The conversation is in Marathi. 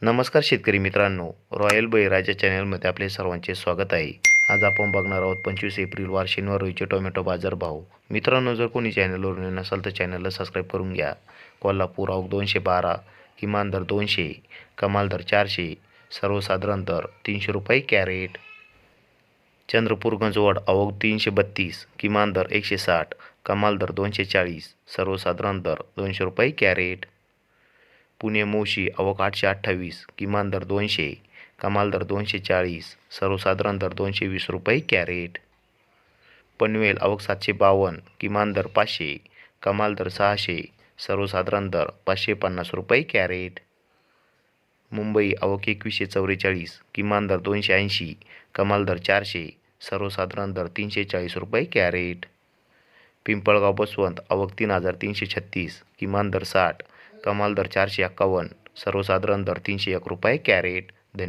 नमस्कार शेतकरी मित्रांनो, रॉयल बळीराजा चॅनलमध्ये आपले सर्वांचे स्वागत आहे. आज आपण बघणार आहोत 25 एप्रिल वार शनिवार रोजीचे टोमॅटो बाजारभाव. मित्रांनो, जर कोणी चॅनलवर नवीन नसाल तर चॅनलला सबस्क्राईब करून घ्या. कोल्हापूर आवक 212, किमान दर 200, कमाल दर 400, सर्वसाधारण दर 300 रुपये कॅरेट. चंद्रपूर गंजवड आवक 332, किमान दर 160, कमाल दर 240, सर्वसाधारण दर 200 रुपये कॅरेट. पुणे मोशी आवक 828, किमान दर 200, कमाल दर 240, सर्वसाधारण दर 220 रुपये कॅरेट. पनवेल आवक 752, किमान दर 500, कमाल दर 600, सर्वसाधारण दर 550 रुपये कॅरेट. मुंबई आवक 2144, किमान दर 280, कमाल दर 400, सर्वसाधारण दर 340 रुपये कॅरेट. पिंपळगाव बसवंत आवक 3336, किमान दर 60, कमाल दर 451, सर्वसाधारण दर 301 रुपये कॅरेट.